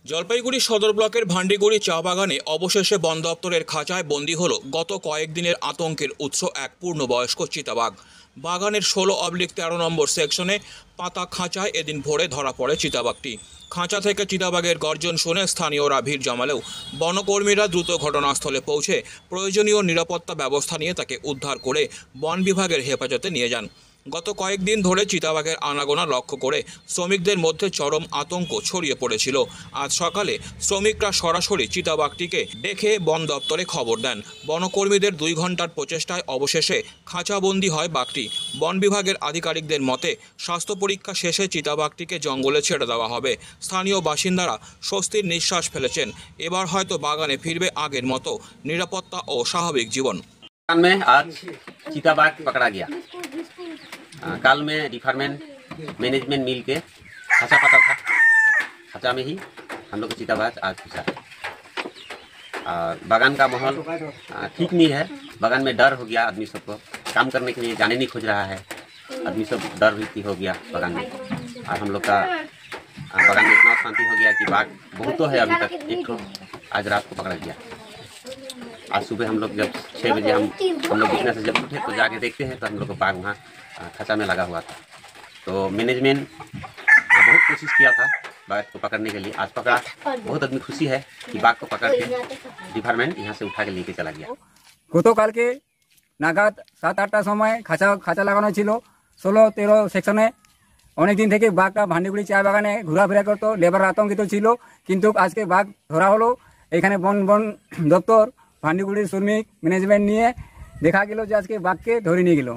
জলপাইগুড়ি সদর ব্লকের ভান্ডিগুড়ি চা বাগানে অবশেষে বন দপ্তরের খাঁচায় বন্দী হলো গত কয়েকদিনের আতঙ্কের উৎস এক পূর্ণবয়স্ক চিতাবাঘ। বাগানের 16/13 নম্বর সেকশনে পাতা খাঁচায় এদিন ভোরে ধরা পড়ে চিতাবাঘটি। খাঁচা থেকে চিতাবাঘের গর্জন শুনে স্থানীয়রা ভিড় জমালেও বনকর্মীরা দ্রুত ঘটনাস্থলে পৌঁছে প্রয়োজনীয় নিরাপত্তা ব্যবস্থা নিয়ে তাকে উদ্ধার করে বন বিভাগের হেফাজতে নিয়ে যান। গত কয়েকদিন ধরে চিতাবাঘের আনাগোনা লক্ষ্য করে শ্রমিকদের মধ্যে চরম আতঙ্ক ছড়িয়ে পড়েছিল। আজ সকালে শ্রমিকরা সরাসরি চিতাবাঘটিকে দেখে বন দপ্তরে খবর দেন। বনকর্মীদের 2 ঘন্টার প্রচেষ্টায় অবশেষে খাঁচাবন্দি হয় বাঘটি। বন বিভাগের আধিকারিকদের মতে স্বাস্থ্য পরীক্ষা শেষে চিতাবাঘটিকে জঙ্গলে ছেড়ে দেওয়া হবে। স্থানীয় বাসিন্দারা স্বস্তির নিঃশ্বাস ফেলেছেন। এবার হয়তো বাগানে ফিরবে আগের মতো নিরাপত্তা ও স্বাভাবিক জীবন। में आज चीता बाघ पकड़ा गया। कल में डिपार्टमेंट मैनेजमेंट मिल के खाँचा पता था, खाँचा में ही हम लोग को चीता बाघ आज घुसा। और बागान का माहौल ठीक नहीं है, बागान में डर हो गया, आदमी सबको काम करने के लिए जाने नहीं खोज रहा है, आदमी सब डर भीति हो गया बागान में। और हम लोग का बागान में इतना शांति हो गया कि बाघ बहुत तो है अभी तक, एक तो आज रात को पकड़ा गया। आज सुबह हम लोग जब 6 बजे हम लोग बिछने से जब उठे तो जाके देखते हैं तो हम लोग को बाघ वहाँ खाँचा में लगा हुआ था। तो मैनेजमेंट बहुत कोशिश किया था बाघ को पकड़ने के लिए, आज पकड़ा। बहुत आदमी खुशी है कि बाघ को पकड़ के डिपार्टमेंट यहाँ से उठा के लेके चला गया। গতকালকে নাগাদ 7-8টার সময় খাঁচা লাগানো ছিল 16-13 সেকশনে। অনেক দিন থেকে বাঘটা ভান্ডিগুড়ি চা বাগানে ঘোরাফেরা করতো, লেবার আতঙ্কিত ছিল। কিন্তু আজকে বাঘ ধরা হলো। এখানে বন দপ্তর ভান্ডিগুড়ির শ্রমিক ম্যানেজমেন্ট নিয়ে দেখা গেল যে আজকে বাঘকে ধরে নিয়ে গেল।